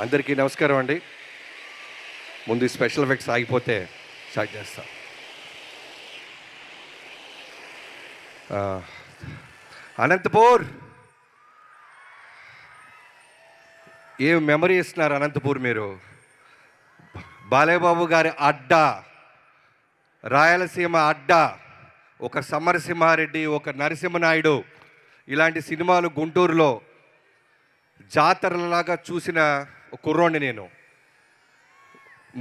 అందరికీ నమస్కారం అండి. ముందు స్పెషల్ ఎఫెక్ట్స్ ఆగిపోతే స్టార్ట్ చేస్తా. అనంతపూర్, ఏం మెమరీ ఇస్తున్నారు అనంతపూర్ మీరు. బాలయ్యబాబు గారి అడ్డా, రాయలసీమ అడ్డా, ఒక సమరసింహారెడ్డి, ఒక నరసింహనాయుడు, ఇలాంటి సినిమాలు గుంటూరులో జాతరలాగా చూసిన కుర్రోడిని నేను.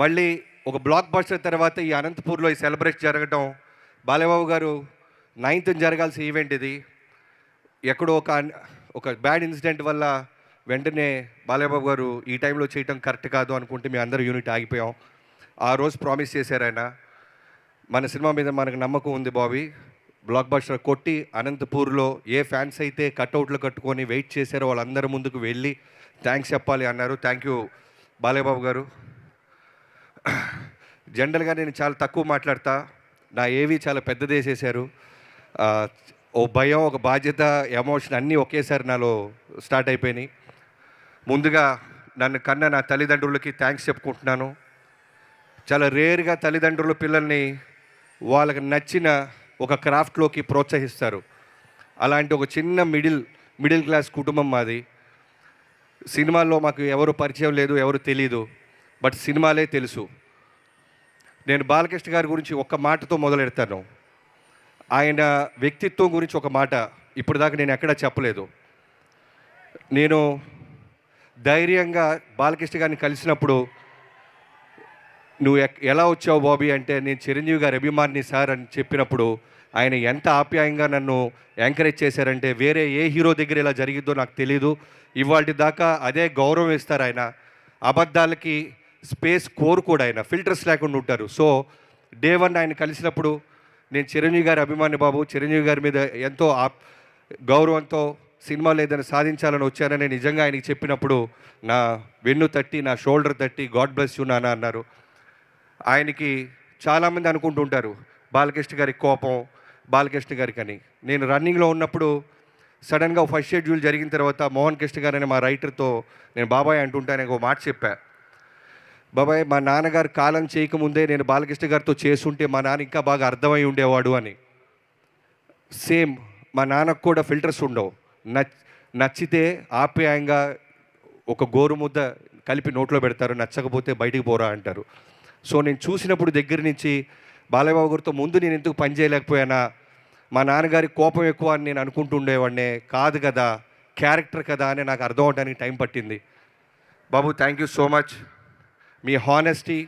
మళ్ళీ ఒక బ్లాక్ బస్టర్ తర్వాత ఈ అనంతపూర్లో ఈ సెలబ్రేషన్ జరగటం, బాలయ్యబాబు గారు 9th జరగాల్సిన ఈవెంట్ ఇది. ఎక్కడో ఒక బ్యాడ్ ఇన్సిడెంట్ వల్ల వెంటనే బాలయ్యబాబు గారు ఈ టైంలో చేయటం కరెక్ట్ కాదు అనుకుంటే మీ అందరూ యూనిట్ ఆగిపోయాం. ఆ రోజు ప్రామిస్ చేశారు ఆయన, మన సినిమా మీద మనకు నమ్మకం ఉంది బాబీ, బ్లాక్ బస్టర్ కొట్టి అనంతపూర్లో ఏ ఫ్యాన్స్ అయితే కట్అవుట్లు కట్టుకొని వెయిట్ చేశారో వాళ్ళందరి ముందుకు వెళ్ళి థ్యాంక్స్ చెప్పాలి అన్నారు. థ్యాంక్ యూ బాలయ్యబాబు గారు. జనరల్గా నేను చాలా తక్కువ మాట్లాడతా, నా ఏవి చాలా పెద్దదేసేశారు. ఓ భయం, ఒక బాధ్యత, ఎమోషన్ అన్నీ ఒకేసారి నాలో స్టార్ట్ అయిపోయినాయి. ముందుగా నన్ను కన్న నా తల్లిదండ్రులకి థ్యాంక్స్ చెప్పుకుంటున్నాను. చాలా రేర్గా తల్లిదండ్రులు పిల్లల్ని వాళ్ళకి నచ్చిన ఒక క్రాఫ్ట్లోకి ప్రోత్సహిస్తారు. అలాంటి ఒక చిన్న మిడిల్ క్లాస్ కుటుంబం మాది. సినిమాల్లో మాకు ఎవరు పరిచయం లేదు, ఎవరు తెలీదు, బట్ సినిమాలే తెలుసు. నేను బాలకృష్ణ గారి గురించి ఒక్క మాటతో మొదలెడతాను. ఆయన వ్యక్తిత్వం గురించి ఒక మాట ఇప్పుడు దాకా నేను ఎక్కడా చెప్పలేదు. నేను ధైర్యంగా బాలకృష్ణ గారిని కలిసినప్పుడు, నువ్వు ఎలా వచ్చావు బాబీ అంటే, నేను చిరంజీవి గారి అభిమాని సార్ అని చెప్పినప్పుడు ఆయన ఎంత ఆప్యాయంగా నన్ను ఎంకరేజ్ చేశారంటే, వేరే ఏ హీరో దగ్గర ఇలా జరిగిద్దో నాకు తెలీదు. ఇవాళ దాకా అదే గౌరవం ఇస్తారు ఆయన. అబద్ధాలకి స్పేస్ కోరుకోడు ఆయన, ఫిల్టర్స్ లేకుండా ఉంటారు. సో డే 1 ఆయన కలిసినప్పుడు, నేను చిరంజీవి గారి అభిమాని బాబు, చిరంజీవి గారి మీద ఎంతో గౌరవంతో సినిమాలో ఏదైనా సాధించాలని వచ్చానని నిజంగా ఆయనకి చెప్పినప్పుడు నా వెన్ను తట్టి, నా షోల్డర్ తట్టి, గాడ్ బ్లెస్ యూ నాన్న అన్నారు. ఆయనకి చాలామంది అనుకుంటుంటారు బాలకృష్ణ గారికి కోపం, బాలకృష్ణ గారికి అని. నేను రన్నింగ్లో ఉన్నప్పుడు సడన్గా ఫస్ట్ షెడ్యూల్ జరిగిన తర్వాత మోహన్ కృష్ణ గారు అనే మా రైటర్తో నేను బాబాయ్ అంటుంటాను, ఒక మాట చెప్పా. బాబాయ్, మా నాన్నగారు కాలం చేయకముందే నేను బాలకృష్ణ గారితో చేసుంటే మా నాన్న ఇంకా బాగా అర్థమై ఉండేవాడు అని. సేమ్ మా నాన్నకు కూడా ఫిల్టర్స్ ఉండవు. నచ్చితే ఆప్యాయంగా ఒక గోరుముద్ద కలిపి నోట్లో పెడతారు, నచ్చకపోతే బయటికి పోరా అంటారు. సో నేను చూసినప్పుడు దగ్గర నుంచి బాలయ్యబాబు గారితో ముందు నేను ఎందుకు పని చేయలేకపోయానా, మా నాన్నగారి కోపం ఎక్కువ అని నేను అనుకుంటుండేవాడినే కాదు కదా, క్యారెక్టర్ కదా అని నాకు అర్థం అవడానికి టైం పట్టింది. బాబు, థ్యాంక్ యూ సో మచ్. మీ హానెస్టీ,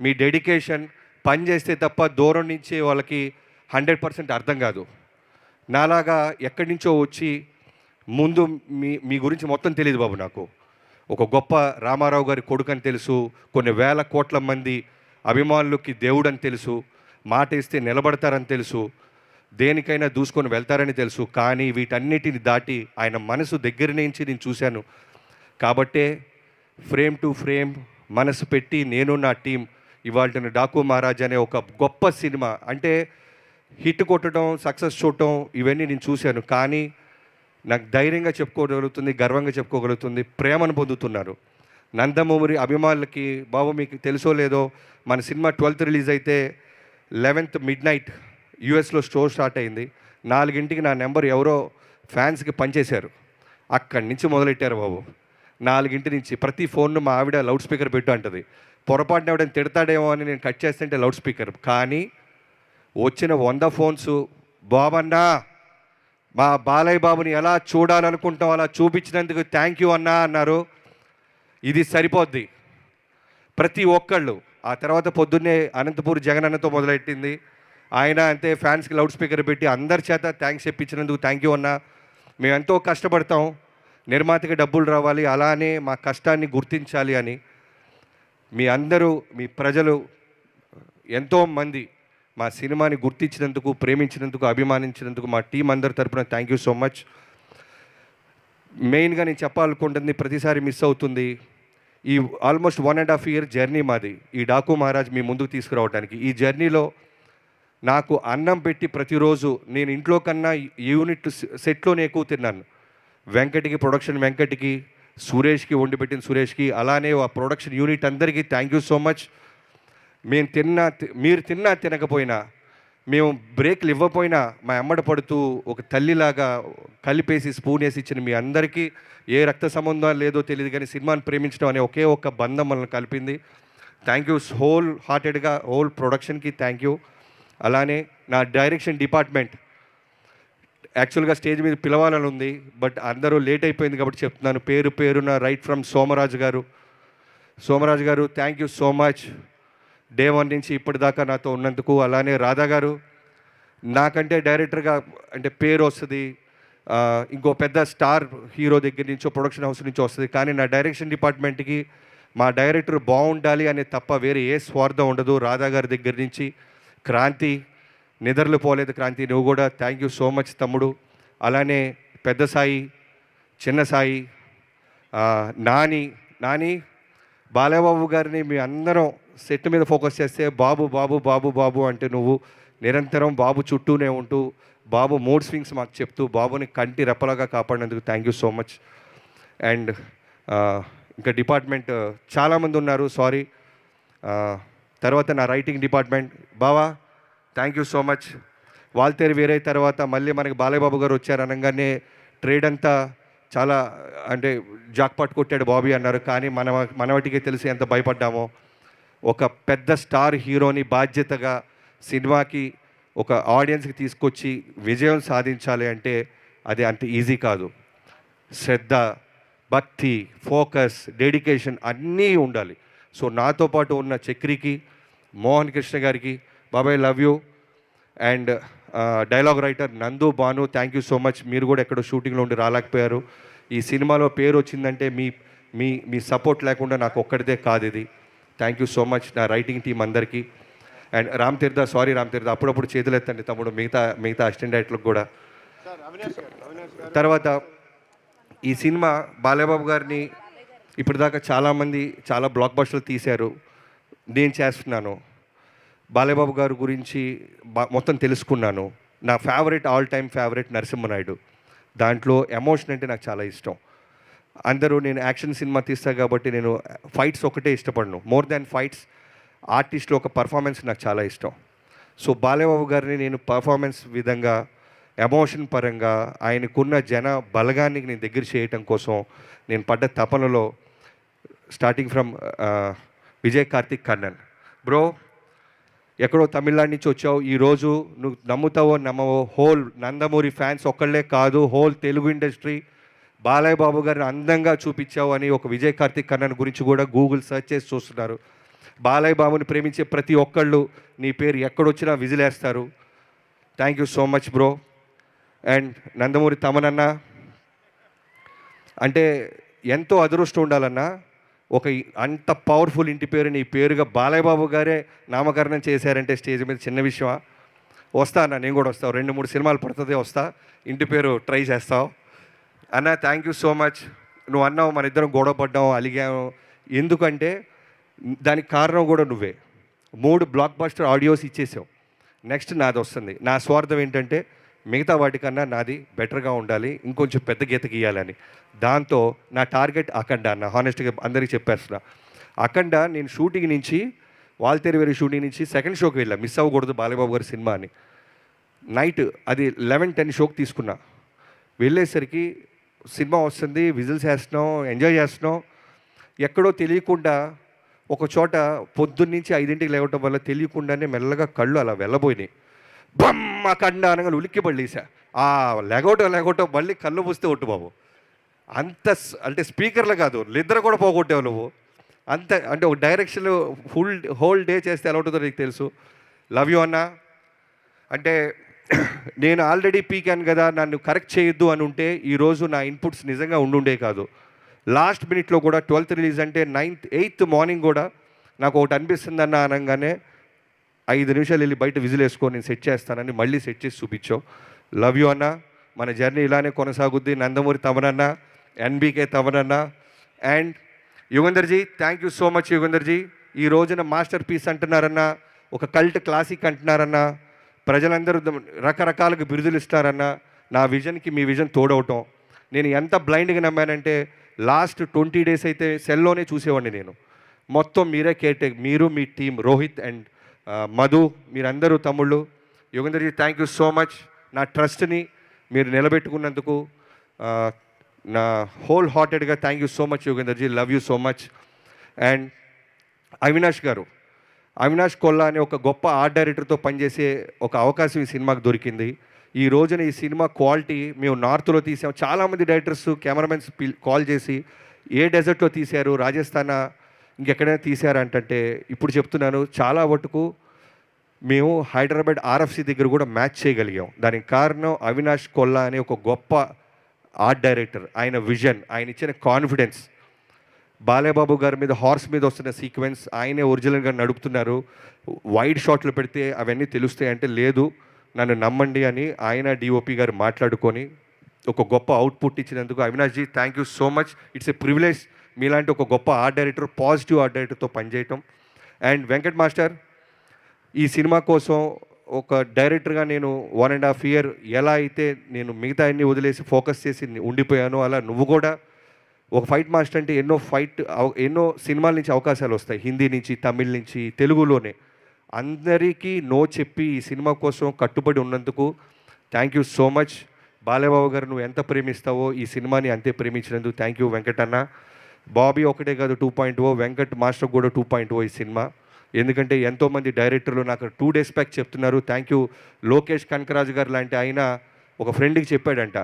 మీ డెడికేషన్, పని చేస్తే తప్ప దూరం నుంచి వాళ్ళకి 100% అర్థం కాదు. నాలాగా ఎక్కడి నుంచో వచ్చి ముందు మీ గురించి మొత్తం తెలియదు బాబు నాకు. ఒక గొప్ప రామారావు గారి కొడుకు అని తెలుసు, కొన్ని వేల కోట్ల మంది అభిమానులకి దేవుడు అని తెలుసు, మాట ఇస్తే నిలబడతారని తెలుసు, దేనికైనా దూసుకొని వెళ్తారని తెలుసు. కానీ వీటన్నిటిని దాటి ఆయన మనసు దగ్గర నుంచి నేను చూశాను. కాబట్టే ఫ్రేమ్ టు ఫ్రేమ్ మనసు పెట్టి నేను నా టీం ఇవాళ డాకు మహారాజ్ అనే ఒక గొప్ప సినిమా, అంటే హిట్ కొట్టడం, సక్సెస్ చూడటం, ఇవన్నీ నేను చూశాను. కానీ నాకు ధైర్యంగా చెప్పుకోగలుగుతుంది, గర్వంగా చెప్పుకోగలుగుతుంది, ప్రేమను పొందుతున్నారు నందమూరి అభిమానులకి. బాబు, మీకు తెలుసో లేదో, మన సినిమా 12th రిలీజ్ అయితే 11th midnight యూఎస్లో స్టోర్ స్టార్ట్ అయింది. 4 నా నెంబర్ ఎవరో ఫ్యాన్స్కి పనిచేశారు. అక్కడి నుంచి మొదలెట్టారు బాబు. 4 నుంచి ప్రతి ఫోన్ను మా ఆవిడ లౌడ్ స్పీకర్ పెట్టు అంటది. పొరపాటున ఎవడని తిడతాడేమో అని నేను కట్ చేస్తుంటే లౌడ్ స్పీకర్. కానీ వచ్చిన 100 ఫోన్స్, బాబన్నా మా బాలయ్య బాబుని ఎలా చూడాలనుకుంటాం అలా చూపించినందుకు థ్యాంక్ యూ అన్నా అన్నారు. ఇది సరిపోద్ది ప్రతి ఒక్కళ్ళు. ఆ తర్వాత పొద్దున్నే అనంతపూర్ జగనన్నతో మొదలెట్టింది. ఆయన అంతే, ఫ్యాన్స్కి లౌడ్ స్పీకర్ పెట్టి అందరి చేత థ్యాంక్స్ చెప్పించినందుకు థ్యాంక్ యూ అన్నా. మేము ఎంతో కష్టపడతాం, నిర్మాతకి డబ్బులు రావాలి, అలానే మా కష్టాన్ని గుర్తించాలి అని. మీ అందరూ, మీ ప్రజలు ఎంతోమంది మా సినిమాని గుర్తించినందుకు, ప్రేమించినందుకు, అభిమానించినందుకు మా టీం అందరి తరపున థ్యాంక్ యూ సో మచ్. మెయిన్గా నేను చెప్పాలనుకుంటుంది, ప్రతిసారి మిస్ అవుతుంది, ఈ ఆల్మోస్ట్ 1.5 year జర్నీ మాది ఈ డాకు మహారాజ్ మీ ముందుకు తీసుకురావడానికి. ఈ జర్నీలో నాకు అన్నం పెట్టి ప్రతిరోజు నేను ఇంట్లో కన్నా యూనిట్ సెట్లోనే ఎక్కువ తిన్నాను. వెంకటికి, ప్రొడక్షన్ వెంకటికి, సురేష్కి వండి పెట్టిన సురేష్కి, అలానే ఆ ప్రొడక్షన్ యూనిట్ అందరికీ థ్యాంక్ యూ సో మచ్. మీరు తిన్నా తినకపోయినా, మేము బ్రేక్లు ఇవ్వకపోయినా మా ఎమ్మడ పడుతూ ఒక తల్లిలాగా కలిపేసి స్పూన్ వేసి ఇచ్చిన మీ అందరికీ, ఏ రక్త సంబంధం లేదో తెలియదు కానీ సినిమాని ప్రేమించడం అనే ఒకే ఒక్క బంధం మనల్ని కలిపింది. థ్యాంక్ యూ హోల్ హార్టెడ్గా హోల్ ప్రొడక్షన్కి థ్యాంక్ యూ. అలానే నా డైరెక్షన్ డిపార్ట్మెంట్, యాక్చువల్గా స్టేజ్ మీద పిలవాలని ఉంది, బట్ అందరూ లేట్ అయిపోయింది కాబట్టి చెప్తున్నాను. పేరున రైట్ ఫ్రమ్ సోమరాజు గారు thank you so much. Day 1 నుంచి ఇప్పటిదాకా నాతో ఉన్నందుకు. అలానే రాధా గారు, నాకంటే డైరెక్టర్గా అంటే పేరు వస్తుంది, ఇంకో పెద్ద స్టార్ హీరో దగ్గర నుంచో ప్రొడక్షన్ హౌస్ నుంచి వస్తుంది, కానీ నా డైరెక్షన్ డిపార్ట్మెంట్కి మా డైరెక్టర్ బాగుండాలి అనే తప్ప వేరే ఏ స్వార్థం ఉండదు. రాధా గారి దగ్గర నుంచి క్రాంతి, నిద్రలు పోలేదు క్రాంతి, నువ్వు కూడా థ్యాంక్ యూ సో మచ్ తమ్ముడు. అలానే పెద్ద సాయి, చిన్న సాయి, నాని బాలయ్యబాబు గారిని మీ అందరం సెట్ మీద ఫోకస్ చేస్తే బాబు బాబు బాబు బాబు అంటే నువ్వు నిరంతరం బాబు చుట్టూనే ఉంటూ బాబు మూడ్ స్వింగ్స్ మాకు చెప్తూ బాబుని కంటి రెప్పలాగా కాపాడినందుకు thank you so much. And ఇంకా డిపార్ట్మెంట్ చాలామంది ఉన్నారు, సారీ. తర్వాత నా రైటింగ్ డిపార్ట్మెంట్, బావా thank you so much. Waltair వేరే తర్వాత మళ్ళీ మనకి బాలయ్యబాబు గారు వచ్చారు అనగానే ట్రేడ్ అంతా చాలా అంటే జాక్పాట్ కొట్టాడు బాబీ అన్నారు, కానీ మనవటికే తెలిసి ఎంత భయపడ్డామో. ఒక పెద్ద స్టార్ హీరోని బాధ్యతగా సినిమాకి ఒక ఆడియన్స్కి తీసుకొచ్చి విజయం సాధించాలి అంటే అది అంత ఈజీ కాదు. శ్రద్ధ, భక్తి, ఫోకస్, డెడికేషన్ అన్నీ ఉండాలి. సో నాతో పాటు ఉన్న చక్రికి, మోహన్ కృష్ణ గారికి, బాబాయ్ love you. And dialogue writer Nandu, Bhanu thank you so much. మీరు కూడా ఎక్కడో షూటింగ్లో ఉండి రాలేకపోయారు. ఈ సినిమాలో పేరు వచ్చిందంటే మీ సపోర్ట్ లేకుండా నాకు ఒక్కడిదే కాదు ఇది. థ్యాంక్ యూ సో మచ్ నా రైటింగ్ టీం అందరికీ. And Ram Tirtha, sorry Ram తీర్థ, అప్పుడప్పుడు చేతులు ఎత్తండి తమ్ముడు, మిగతా అసిస్టెంట్ డైరెక్టర్లకు కూడా. తర్వాత ఈ సినిమా బాలయ్యబాబు గారిని ఇప్పటిదాకా చాలామంది చాలా బ్లాక్ బస్టర్లు తీశారు, నేను చేస్తున్నాను. బాలయ్యబాబు గారి గురించి మొత్తం తెలుసుకున్నాను. నా ఆల్ టైమ్ ఫేవరెట్ నరసింహనాయుడు. దాంట్లో ఎమోషన్ అంటే నాకు చాలా ఇష్టం. అందరూ నేను యాక్షన్ సినిమా తీస్తా కాబట్టి నేను ఫైట్స్ ఒకటే ఇష్టపడను, మోర్ దాన్ ఫైట్స్ ఆర్టిస్ట్లో ఒక పర్ఫార్మెన్స్ నాకు చాలా ఇష్టం. సో బాలయ్యబాబు గారిని నేను పర్ఫార్మెన్స్ విధంగా, ఎమోషన్ పరంగా, ఆయనకున్న జన బలగాన్ని నేను దగ్గర చేయటం కోసం నేను పడ్డ తపనలో starting from Vijay Karthik Kannan bro, ఎక్కడో తమిళనాడు నుంచి వచ్చావు, ఈరోజు నువ్వు నమ్ముతావో నమ్మవో హోల్ నందమూరి ఫ్యాన్స్ ఒక్కళ్ళే కాదు, హోల్ తెలుగు ఇండస్ట్రీ బాలయ్య బాబు గారిని అందంగా చూపించావు అని ఒక విజయ్ కార్తిక్ కన్నన్ గురించి కూడా గూగుల్ సెర్చ్ చేసి చూస్తున్నారు. బాలయ్య బాబుని ప్రేమించే ప్రతి ఒక్కళ్ళు నీ పేరు ఎక్కడొచ్చినా విజిలేస్తారు. Thank you so much bro. And Nandamuri తమనన్న అంటే ఎంతో అదృష్టం ఉండాలన్నా, ఒక అంత పవర్ఫుల్ ఇంటి పేరు నీ పేరుగా బాలయ్య బాబు గారే నామకరణం చేశారంటే స్టేజ్ మీద చిన్న విషయమా? వస్తా అన్న, నేను కూడా వస్తావు, 2-3 సినిమాలు పడుతుంది, వస్తా, ఇంటి పేరు ట్రై చేస్తావు అన్న. Thank you so much. నువ్వు అన్నావు మన ఇద్దరం గొడవ పడ్డాము, అలిగాము, ఎందుకంటే దానికి కారణం కూడా నువ్వే. 3 బ్లాక్ బస్టర్ ఆడియోస్ ఇచ్చేసావు, నెక్స్ట్ నాది వస్తుంది. నా స్వార్థం ఏంటంటే మిగతా వాటికన్నా నాది బెటర్గా ఉండాలి, ఇంకొంచెం పెద్ద గీత గీయాలని. దాంతో నా టార్గెట్ అఖండ అన్న, హానెస్ట్గా అందరికీ చెప్పేస్తున్నా. అఖండ నేను షూటింగ్ నుంచి, వాల్తేరు వేరే షూటింగ్ నుంచి సెకండ్ షోకి వెళ్ళా, మిస్ అవ్వకూడదు బాలయ్యబాబు గారి సినిమా అని. నైట్ అది 11-10 షోకి తీసుకున్నా. వెళ్ళేసరికి సినిమా వస్తుంది, విజిల్స్ వేస్తున్నాం, ఎంజాయ్ చేస్తున్నాం. ఎక్కడో తెలియకుండా ఒక చోట పొద్దున్నుంచి 5ంటికి లేవటం వల్ల తెలియకుండానే మెల్లగా కళ్ళు అలా వెళ్ళబోయినాయి. బమ్మ కండ అనగా ఉలిక్కి పడలేసా. ఆ లెగవటం మళ్ళీ కళ్ళు పూస్తే ఒట్టు బాబు, అంత అంటే స్పీకర్లు కాదు నిద్ర కూడా పోగొట్టావు నువ్వు. అంత అంటే ఒక డైరెక్షన్ హోల్ డే చేస్తే ఎలా ఉంటుందో నీకు తెలుసు. లవ్ యూ అన్న. అంటే నేను ఆల్రెడీ పీకాను కదా, నన్ను కరెక్ట్ చేయొద్దు అని ఉంటే ఈరోజు నా ఇన్పుట్స్ నిజంగా ఉండుండే కాదు. లాస్ట్ మినిట్లో కూడా 12th రిలీజ్ అంటే 8th మార్నింగ్ కూడా నాకు ఒకటి అనిపిస్తుందన్న అనగానే 5 నిమిషాలు వెళ్ళి బయట విజిల్ వేసుకొని నేను సెట్ చేస్తానని మళ్ళీ సెట్ చేసి చూపించావు. లవ్ యూ అన్న. మన జర్నీ ఇలానే కొనసాగుద్ది. నందమూరి తమనన్న, ఎన్బీకే తమనన్న and Yugandharji, thank you so much Yugandharji. ఈ రోజున మాస్టర్ పీస్ అంటున్నారన్న, ఒక కల్ట్ క్లాసిక్ అంటున్నారన్న, ప్రజలందరూ రకరకాలుగా బిరుదులు ఇస్తారన్న. నా విజన్కి మీ విజన్ తోడవటం. నేను ఎంత బ్లైండ్గా నమ్మానంటే లాస్ట్ 20 డేస్ అయితే సెల్లోనే చూసేవాడిని నేను. మొత్తం మీరే కేర్ మీరు మీ టీం రోహిత్ అండ్ మధు మీరందరూ తమ్ముళ్ళు. Yogendarji thank you so much. నా ట్రస్ట్ని మీరు నిలబెట్టుకున్నందుకు నా హోల్ హార్టెడ్గా thank you so much Yogendarji, love you so much. And Avinash గారు, అవినాష్ కొల్లా అనే ఒక గొప్ప ఆర్ట్ డైరెక్టర్తో పనిచేసే ఒక అవకాశం ఈ సినిమాకి దొరికింది. ఈ రోజున ఈ సినిమా క్వాలిటీ మేము నార్త్లో తీసాం. చాలామంది డైరెక్టర్స్ కెమెరామెన్స్ కాల్ చేసి ఏ డెజర్ట్లో తీశారు, రాజస్థాన్ ఇంకెక్కడైనా తీశారంటే ఇప్పుడు చెప్తున్నాను, చాలా మటుకు మేము హైదరాబాద్ ఆర్ఎఫ్సి దగ్గర కూడా మ్యాచ్ చేయగలిగాం. దానికి కారణం అవినాష్ కొల్లా అనే ఒక గొప్ప ఆర్ట్ డైరెక్టర్. ఆయన విజన్, ఆయన ఇచ్చిన కాన్ఫిడెన్స్. బాలేబాబు గారి మీద హార్స్ మీద వస్తున్న సీక్వెన్స్ ఆయనే ఒరిజినల్గా నడుపుతున్నారు. వైడ్ షాట్లు పెడితే అవన్నీ తెలుస్తాయి అంటే లేదు, నన్ను నమ్మండి అని ఆయన డిఓపి గారు మాట్లాడుకొని ఒక గొప్ప అవుట్పుట్ ఇచ్చినందుకు Avinash ji thank you so much. It's a privilege మీలాంటి ఒక గొప్ప ఆర్ట్ డైరెక్టర్, పాజిటివ్ ఆర్ట్ డైరెక్టర్తో పనిచేయటం. అండ్ వెంకట్ మాస్టర్, ఈ సినిమా కోసం ఒక డైరెక్టర్గా నేను 1.5 ఇయర్ ఎలా అయితే నేను మిగతా అన్ని వదిలేసి ఫోకస్ చేసి ఉండిపోయానో, అలా నువ్వు కూడా ఒక ఫైట్ మాస్టర్ అంటే ఎన్నో సినిమాల నుంచి అవకాశాలు వస్తాయి, హిందీ నుంచి, తమిళ్ నుంచి, తెలుగులోనే. అందరికీ నో చెప్పి ఈ సినిమా కోసం కట్టుబడి ఉన్నందుకు thank you so much. Balebabu గారు నువ్వు ఎంత ప్రేమిస్తావో ఈ సినిమాని అంతే ప్రేమించినందుకు థ్యాంక్ యూ వెంకట్ అన్న. బాబీ ఒకటే కాదు 2.0, వెంకట్ మాస్టర్ కూడా 2.0 ఈ సినిమా. ఎందుకంటే ఎంతోమంది డైరెక్టర్లు నాకు 2 డేస్ బ్యాక్ చెప్తున్నారు థ్యాంక్ యూ. లోకేష్ కనకరాజు గారు లాంటి ఆయన ఒక ఫ్రెండ్కి చెప్పాడంట,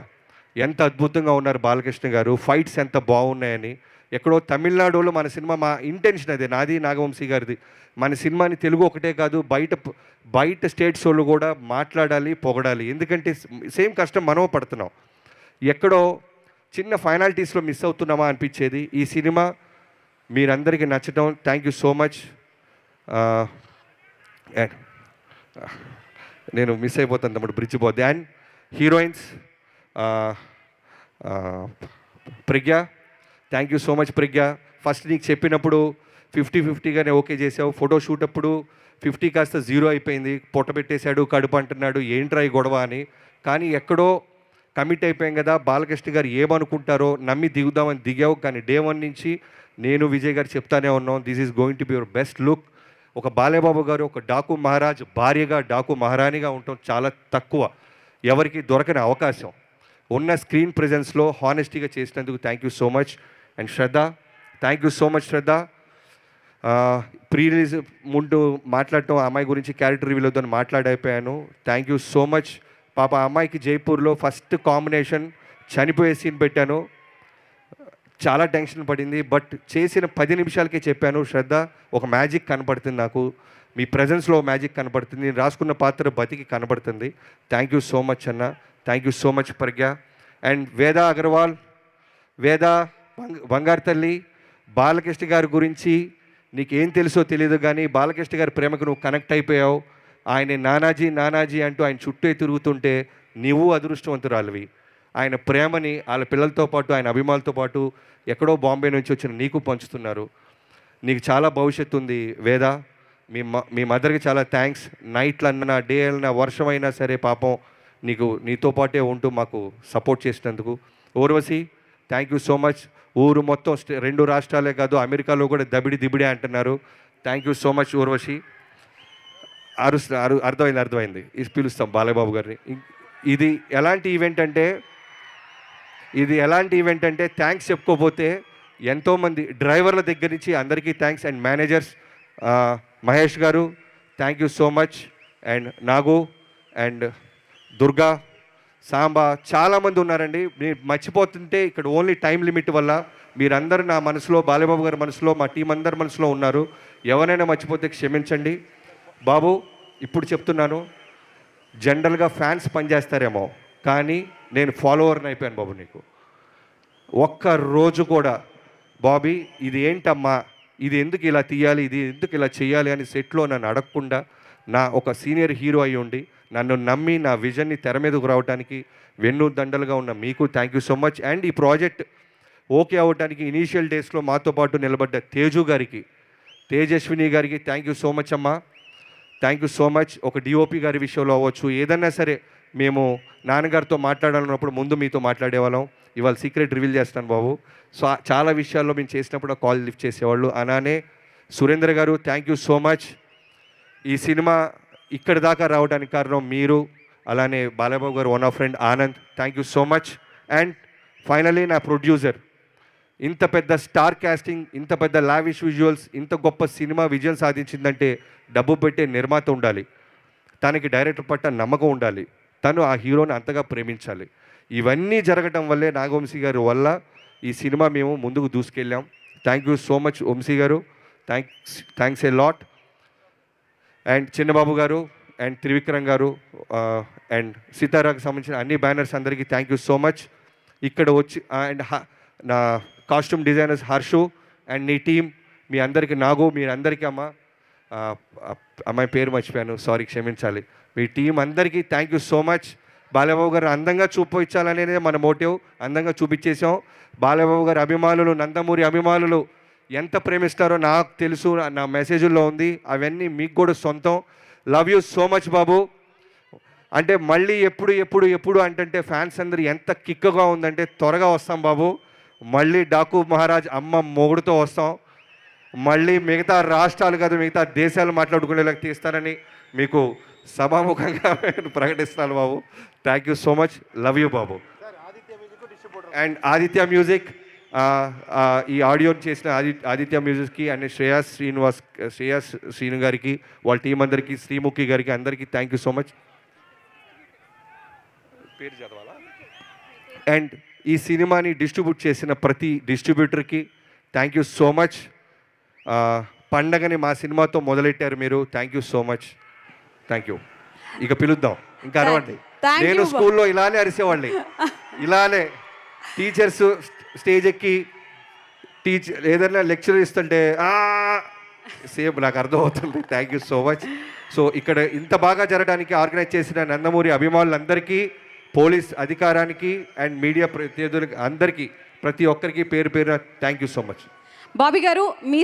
ఎంత అద్భుతంగా ఉన్నారు బాలకృష్ణ గారు, ఫైట్స్ ఎంత బాగున్నాయని. ఎక్కడో తమిళనాడులో మన సినిమా, మా ఇంటెన్షన్ అదే, నాది నాగవంశీ గారిది, మన సినిమాని తెలుగు ఒకటే కాదు బయట స్టేట్స్ వాళ్ళు కూడా మాట్లాడాలి, పొగడాలి. ఎందుకంటే సేమ్ కష్టం మనం పడుతున్నాం. ఎక్కడో చిన్న ఫైనాలిటీస్లో మిస్ అవుతున్నామా అనిపించేది. ఈ సినిమా మీరందరికీ నచ్చటం థ్యాంక్ యూ సో మచ్. నేను మిస్ అయిపోతాను తమ్ముడు, బ్రిడ్జ్ పోద్ది. And heroines Pragya, thank you so much Pragya. First నీకు చెప్పినప్పుడు 50-50గానే ఓకే చేసావు. ఫోటో షూట్ అప్పుడు 50 కాస్త 0 అయిపోయింది. పొట్ట పెట్టేశాడు, కడుపు అంటున్నాడు, ఏంట్రా ఈ గొడవ అని. కానీ ఎక్కడో కమిట్ అయిపోయాం కదా, బాలకృష్ణ గారు ఏమనుకుంటారో నమ్మి దిగుదామని దిగావు. కానీ డే 1 నుంచి నేను విజయ్ గారు చెప్తానే ఉన్నాం, this is going to be your best look. ఒక బాలేబాబు గారు ఒక డాకు మహారాజ్ భార్యగా, డాకు మహారాణిగా ఉండటం చాలా తక్కువ, ఎవరికి దొరకని అవకాశం. ఉన్న స్క్రీన్ ప్రెజెన్స్లో హానెస్టీగా చేసినందుకు thank you so much. And Shraddha, thank you so much Shraddha. Pre release ముందు మాట్లాడటం, ఆ అమ్మాయి గురించి క్యారెక్టర్ రివ్యూలో దాన్ని మాట్లాడైపోయాను. Thank you so much. పాప ఆ అమ్మాయికి జైపూర్లో ఫస్ట్ కాంబినేషన్ చనిపోయే సీన్ పెట్టాను, చాలా టెన్షన్ పడింది. బట్ చేసిన 10 నిమిషాలకే చెప్పాను, శ్రద్ధ ఒక మ్యాజిక్ కనపడుతుంది నాకు, మీ ప్రజెన్స్లో మ్యాజిక్ కనపడుతుంది, నేను రాసుకున్న పాత్ర బతికి కనపడుతుంది. థ్యాంక్ యూ సో మచ్ అన్న, thank you so much Pragya. And Veda Agarwal, వేద బంగారు తల్లి, బాలకృష్ణ గారి గురించి నీకేం తెలుసో తెలియదు కానీ బాలకృష్ణ గారి ప్రేమకు నువ్వు కనెక్ట్ అయిపోయావు. ఆయన నానాజీ నానాజీ అంటూ ఆయన చుట్టూ తిరుగుతుంటే నువ్వు అదృష్టవంతురాలివి. ఆయన ప్రేమని వాళ్ళ పిల్లలతో పాటు, ఆయన అభిమానులతో పాటు ఎక్కడో బాంబే నుంచి వచ్చిన నీకు పంచుతున్నారు. నీకు చాలా భవిష్యత్తు ఉంది వేద. మీ మదర్కి చాలా థ్యాంక్స్. నైట్లు అన్నా, డే అన్నా, వర్షం అయినా సరే పాపం నీతో పాటే ఉంటూ మాకు సపోర్ట్ చేసినందుకు. Urvashi, thank you so much. ఊరు మొత్తం 2 రాష్ట్రాలే కాదు, అమెరికాలో కూడా దిబిడే అంటున్నారు. Thank you so much Urvashi. అర్థమైంది. ఇది పిలుస్తాం బాలబాబు గారిని. ఇది ఎలాంటి ఈవెంట్ అంటే థ్యాంక్స్ చెప్పుకోపోతే ఎంతోమంది డ్రైవర్ల దగ్గర నుంచి అందరికీ థ్యాంక్స్. అండ్ మేనేజర్స్ మహేష్ గారు thank you so much. And Nagu and Durga, Samba, చాలామంది ఉన్నారండి. మీరు మర్చిపోతుంటే ఇక్కడ ఓన్లీ టైం లిమిట్ వల్ల మీరందరూ నా మనసులో, బాలబాబు గారి మనసులో, మా టీం అందరి మనసులో ఉన్నారు. ఎవరైనా మర్చిపోతే క్షమించండి. బాబు ఇప్పుడు చెప్తున్నాను, జనరల్గా ఫ్యాన్స్ పనిచేస్తారేమో కానీ నేను ఫాలోవర్ని అయిపోయాను బాబు నీకు. ఒక్క రోజు కూడా బాబీ ఇది ఏంటమ్మా, ఇది ఎందుకు ఇలా తీయాలి, ఇది ఎందుకు ఇలా చేయాలి అని సెట్లో నన్ను అడగకుండా నా ఒక సీనియర్ హీరో అయి ఉండి నన్ను నమ్మి నా విజన్ని తెర మీదకు రావడానికి వెన్ను దండలుగా ఉన్న మీకు thank you so much. And ఈ ప్రాజెక్ట్ ఓకే అవ్వడానికి ఇనీషియల్ డేస్లో మాతో పాటు నిలబడ్డ తేజు గారికి, తేజస్విని గారికి థ్యాంక్ యూ సో మచ్ అమ్మా, థ్యాంక్ యూ సో మచ్. ఒక డిఓపి గారి విషయంలో అవ్వచ్చు, ఏదన్నా సరే మేము నాన్నగారితో మాట్లాడాలన్నప్పుడు ముందు మీతో మాట్లాడేవాళ్ళం. ఇవాళ సీక్రెట్ రివీల్ చేస్తాను బాబు. సో చాలా విషయాల్లో మేము చేసినప్పుడు కాల్ లిఫ్ట్ చేసేవాళ్ళు. అలానే సురేంద్ర గారు థ్యాంక్ యూ సో మచ్. ఈ సినిమా ఇక్కడి దాకా రావడానికి కారణం మీరు. అలానే బాలబాబు గారు one of friend Anand, thank you so much. And finally నా ప్రొడ్యూసర్, ఇంత పెద్ద స్టార్ కాస్టింగ్, ఇంత పెద్ద లావిష్ విజువల్స్, ఇంత గొప్ప సినిమా విజయం సాధించిందంటే డబ్బు పెట్టే నిర్మాత ఉండాలి, తనకి డైరెక్టర్ పట్ల నమ్మకం ఉండాలి, తను ఆ హీరోని అంతగా ప్రేమించాలి. ఇవన్నీ జరగటం వల్లే నాగవంశీ గారి వల్ల ఈ సినిమా మేము ముందుకు దూసుకెళ్ళాం. Thank you so much Vamsi గారు, thanks a lot. And Chinnababu గారు అండ్ త్రివిక్రమ్ గారు అండ్ సితారాకు సంబంధించిన అన్ని బ్యానర్స్ అందరికీ థ్యాంక్ యూ సో మచ్. ఇక్కడ వచ్చి అండ్ నా కాస్ట్యూమ్ డిజైనర్స్ హర్షు అండ్ నీ టీం, మీ అందరికీ నాగు, మీ అందరికీ అమ్మాయి పేరు మర్చిపోయాను, సారీ క్షమించాలి. మీ టీం అందరికీ thank you so much. Balababu గారు అందంగా చూపించాలనేదే మన మోటివ్, అందంగా చూపించేసాం. బాలబాబు గారి అభిమానులు, నందమూరి అభిమానులు ఎంత ప్రేమిస్తారో నాకు తెలుసు, నా మెసేజ్లో ఉంది, అవన్నీ మీకు కూడా సొంతం. లవ్ యూ సో మచ్ బాబు. అంటే మళ్ళీ ఎప్పుడు అంటే ఫ్యాన్స్ అందరూ ఎంత కిక్కగా ఉందంటే త్వరగా వస్తాం బాబు. మళ్ళీ డాకు మహారాజ్ అమ్మ మొగుడుతో వస్తాం. మళ్ళీ మిగతా రాష్ట్రాలు కాదు మిగతా దేశాలు మాట్లాడుకునేలాగా తీస్తానని మీకు సభాముఖంగా నేను ప్రకటిస్తున్నాను బాబు. Thank you so much, love you బాబు. అండ్ ఆదిత్య మ్యూజిక్, ఈ ఆడియోని చేసిన ఆదిత్య మ్యూజిక్కి అండ్ శ్రేయాస్ శ్రీను గారికి, వాళ్ళ టీం అందరికీ, శ్రీముఖి గారికి అందరికీ థ్యాంక్ యూ సో మచ్. పేరు చదవాలా? అండ్ ఈ సినిమాని డిస్ట్రిబ్యూట్ చేసిన ప్రతి డిస్ట్రిబ్యూటర్కి థ్యాంక్ యూ సో మచ్. పండగని మా సినిమాతో మొదలెట్టారు మీరు, thank you so much. Thank you. ఇక పిలుద్దాం, ఇంకా అరవండి. నేను స్కూల్లో ఇలానే అరిసేవాడిని, ఇలానే టీచర్స్ స్టేజ్ ఎక్కి ఏదైనా లెక్చర్ ఇస్తుంటే సేమ్ నాకు అర్థమవుతుంది. Thank you so much. So ఇక్కడ ఇంత బాగా జరగడానికి ఆర్గనైజ్ చేసిన నందమూరి అభిమానులందరికీ, పోలీస్ అధికారానికి అండ్ మీడియా ప్రతినిధులకి అందరికీ, ప్రతి ఒక్కరికి పేరు పేరున thank you so much. Bobby గారు మీ